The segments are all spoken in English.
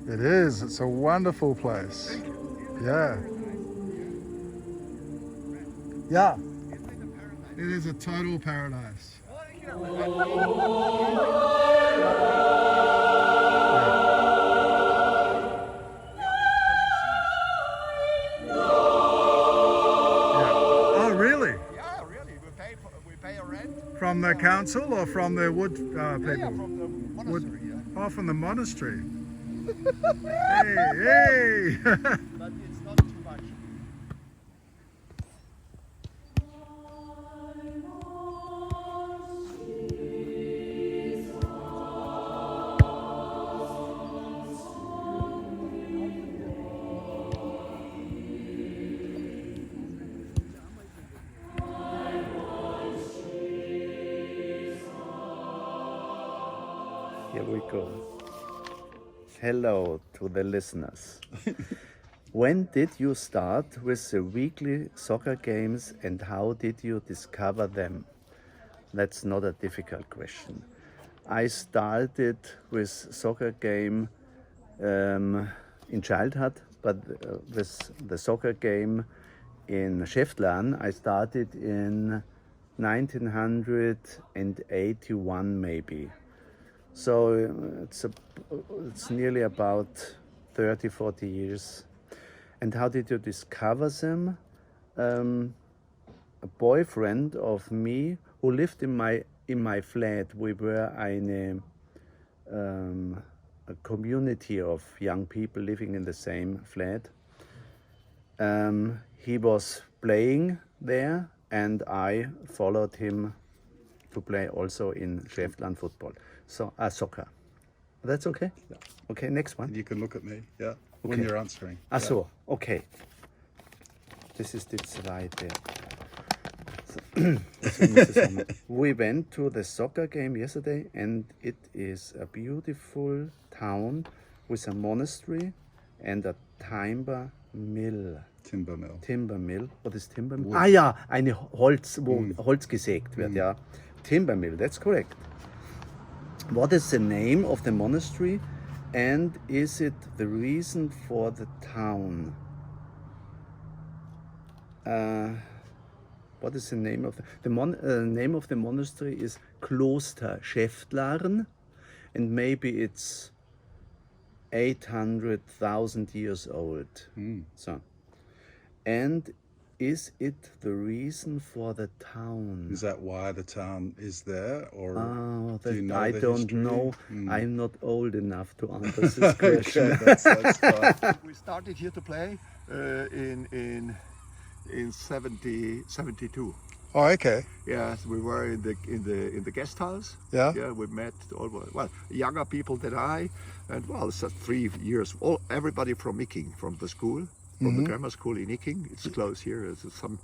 It is. It's a wonderful place. Yeah. Yeah. It is a total paradise. Oh, really? Yeah, really. We pay a rent. From the council or from the wood people? Yeah, from the monastery. Yeah. Oh, from the monastery. Hey, hey! But it's not too much. Here we go. Hello to the listeners. When did you start with the weekly soccer games and how did you discover them? That's not a difficult question. I started with soccer game in childhood, but with the soccer game in Schäftlarn, I started in 1981 maybe. So it's nearly about 30, 40 years. And how did you discover them? A boyfriend of me who lived in my flat. We were in a community of young people living in the same flat. He was playing there, and I followed him to play also in Schäftlarn football. So soccer. That's okay? Yeah. Okay, next one. You can look at me, yeah, when Okay. you're answering. Ach so, okay. Das ist die zweite. We went to the soccer game yesterday and it is a beautiful town with a monastery and a timber mill. Timber mill. Timber mill. What is timber mill? Ah ja, eine Holz, wo Holz gesägt wird, ja. Timber mill, that's correct. What is the name of the monastery and is it the reason for the town? What is the name of the name of the monastery is Kloster Schäftlarn, and maybe it's 800,000 years old. So, and is it the reason for the town? Is that why the town is there, or That do you know I the don't history? know. I'm not old enough to answer this question. Okay, that's fine. We started here to play in 72. Oh, okay. Yes, we were in the guest house. Yeah. Yeah, we met all younger people than I, and it's 3 years. Everybody from Icking, from the school, from the grammar school in Icking. It's close here. It's some.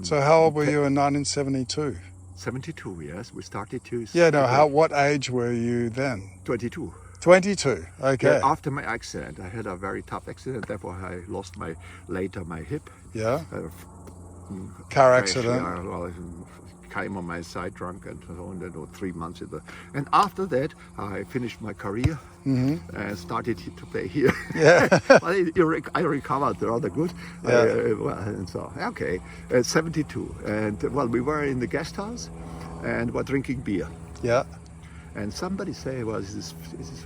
So how old were you in 1972? 72. Yes, we started to. Yeah, no, what age were you then? 22. 22, okay. Yeah, after my accident, I had a very tough accident. Therefore, I lost my hip. Yeah. Car accident. I came on my side drunk and so on. That was 3 months in and after that, I finished my career and started to play here. Yeah. I recovered rather good. Yeah. And so 72, and we were in the guest house and were drinking beer. Yeah. And somebody say, this is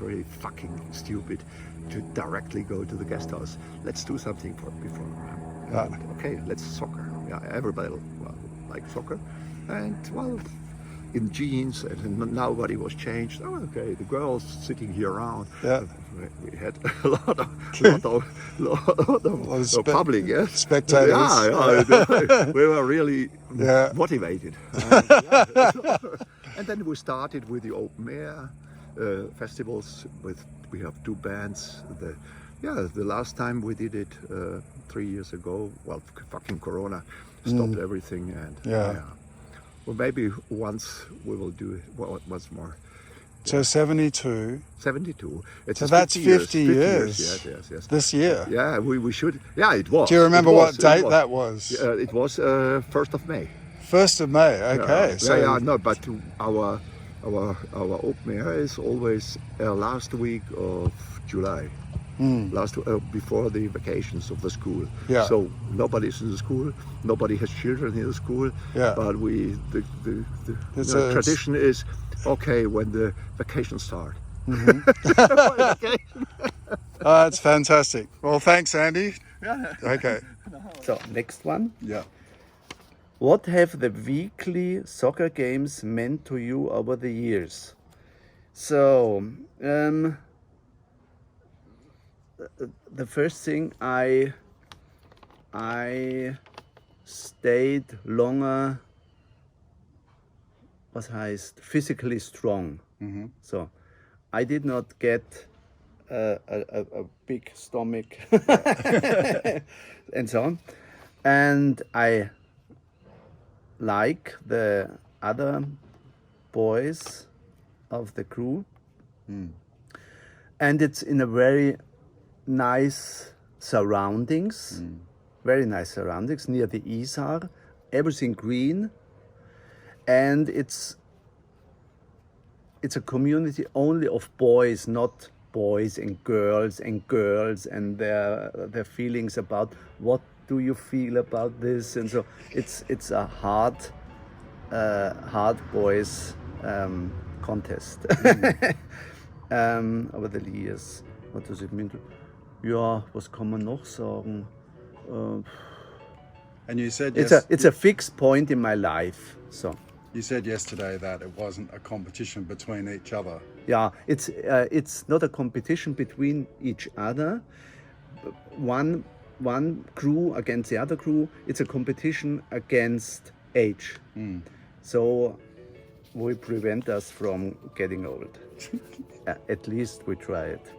really fucking stupid to directly go to the guest house. Let's do something before. Okay, let's soccer. Yeah, everybody likes soccer. And in jeans, and nobody was changed. Oh, okay, the girls sitting here around. Yeah. We had a lot of public, yes. Spectators. Yeah. We were really motivated. And then we started with the open air festivals. We have 2 bands. The last time we did it 3 years ago. Fucking Corona stopped everything, and well, maybe once we will do it once more. So 72. 72. So that's 50 years. Yes. This year. Yeah, we should. Yeah, it was. Do you remember what date that was? It was 1st of May. 1st of May, okay. But our open air is always last week of July. before the vacations of the school. Yeah. So nobody's in the school, nobody has children in the school. Yeah. But It's the a- tradition is okay when the vacations start. That's fantastic. Well, thanks, Andy. Okay. So, next one. Yeah. What have the weekly soccer games meant to you over the years? So, the first thing, I stayed longer, was heißt, physically strong. So, I did not get a big stomach and so on. And I like the other boys of the crew. And it's in a very nice surroundings, very nice surroundings near the Isar, everything green. And it's a community only of boys, not boys and girls and their feelings about what do you feel about this, and so it's a hard boys contest over the years. What does it mean? Ja, was kann man noch sagen? And you said It's a fixed point in my life. So. You said yesterday that it wasn't a competition between each other. Yeah, it's not a competition between each other. One crew against the other crew. It's a competition against age. So we prevent us from getting old. At least we try it.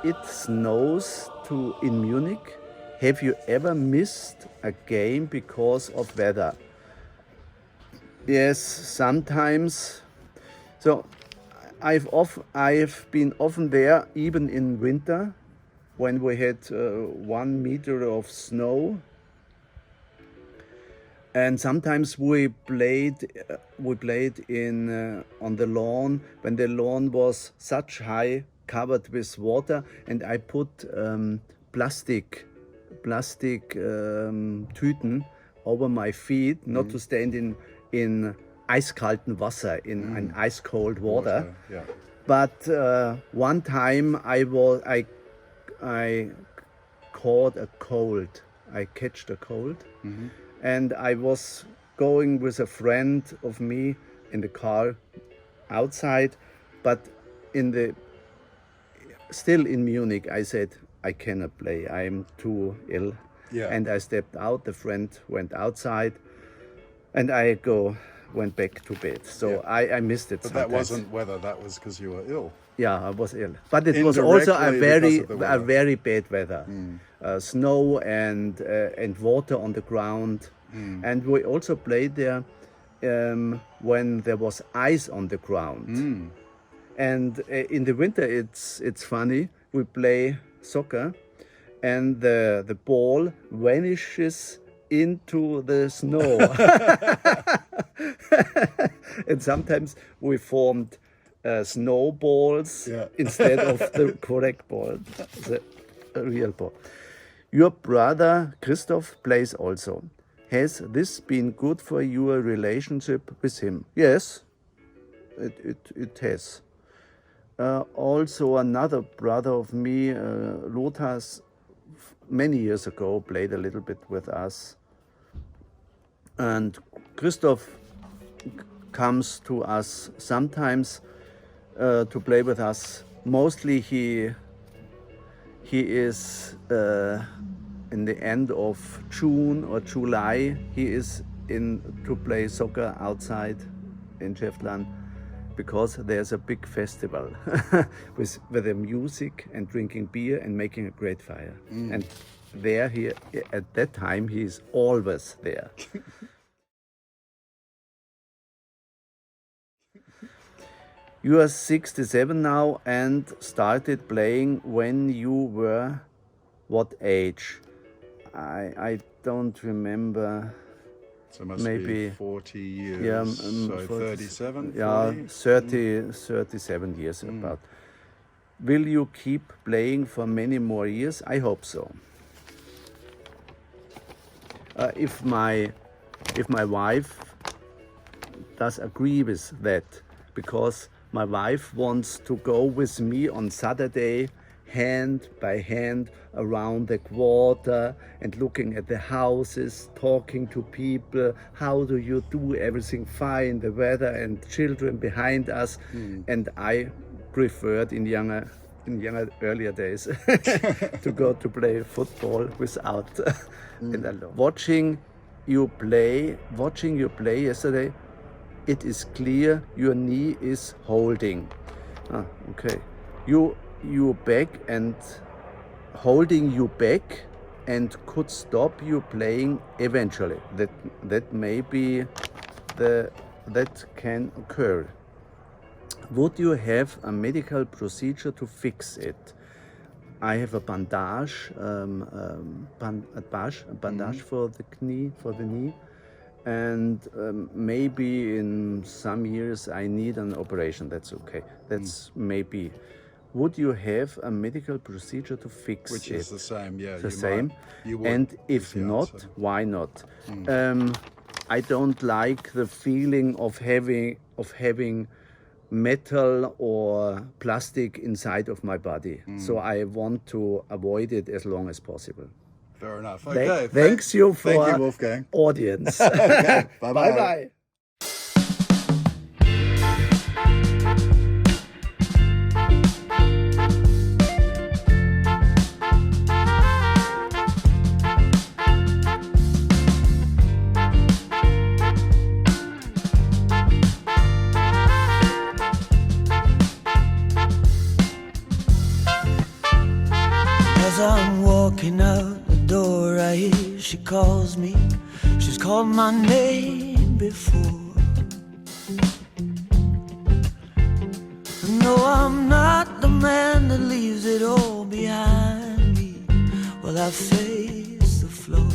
It snows in Munich. Have you ever missed a game because of weather? Yes, sometimes. So I've been often there, even in winter, when we had 1 meter of snow. And sometimes we played in on the lawn when the lawn was such high, covered with water, and I put plastic Tüten over my feet, not to stand in eiskalten Wasser, in ice cold water. Yeah. But one time I caught a cold. I catched a cold, and I was going with a friend of me in the car outside, but still in Munich, I said, I cannot play, I'm too ill. Yeah. And I stepped out, the friend went outside, and I went back to bed. So I missed it. But that sometimes. wasn't weather, that was because you were ill. Yeah, I was ill, but it was also a Indirectly because of the weather. very bad weather, snow and water on the ground, and we also played there when there was ice on the ground. And in the winter, it's funny. We play soccer, and the ball vanishes into the snow, and sometimes we formed snowballs instead of the correct ball, the real ball. Your brother Christoph plays also. Has this been good for your relationship with him? Yes, it has. Also, another brother of me, Lothar, many years ago played a little bit with us. And Christoph comes to us sometimes to play with us. Mostly he is in the end of June or July. He is in to play soccer outside in Schäftlarn, because there's a big festival with the music and drinking beer and making a great fire. And there at that time he is always there. You are 67 now and started playing when you were what age? I don't remember. So it must Maybe be 40 years, yeah, so 40, 37, yeah, 40? 37 years about. Will you keep playing for many more years? I hope so. If my wife does agree with that, because my wife wants to go with me on Saturday, hand by hand around the quarter and looking at the houses, talking to people. How do you do? Everything fine, the weather and children behind us. And I preferred in younger earlier days to go to play football without and alone. Watching you play yesterday, it is clear your knee is holding. Okay. You back and holding you back and could stop you playing eventually. That may be that can occur. Would you have a medical procedure to fix it? I have a bandage, for the knee, and maybe in some years I need an operation. That's okay. That's maybe. Would you have a medical procedure to fix Which it? is the same, yeah. The same. You would, And if the not, answer. why not? I don't like the feeling of having metal or plastic inside of my body. So I want to avoid it as long as possible. Fair enough. Okay. Thanks you for Thank you, Wolfgang. audience. Okay, bye-bye. Bye-bye. As I'm walking out the door, I hear she calls me. She's called my name before. No, I'm not the man that leaves it all behind me while I face the floor.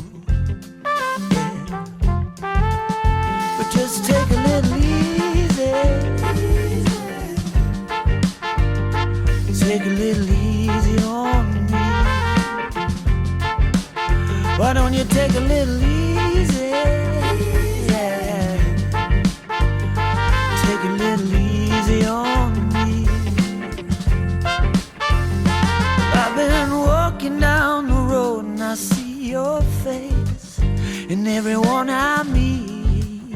Yeah. But just take a little easy. Take a little easy on me. Why don't you take a little easy? Yeah. Take a little easy on me. I've been walking down the road and I see your face in everyone I meet.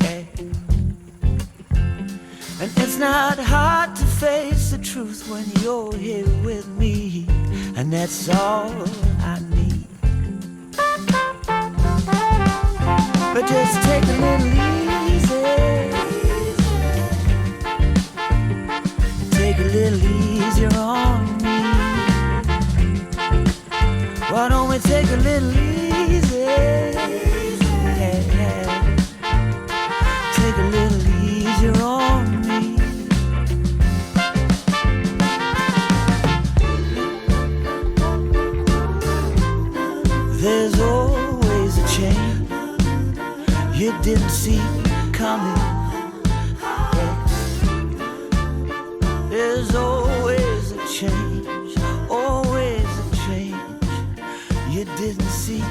Yeah. And it's not hard to face the truth when you're here with me, and that's all I need. but just take a little easy. Take a little easier on me. Why don't we take a little easy? Yeah. Take a little easier on me. There's always a change you didn't see coming. There's always a change you didn't see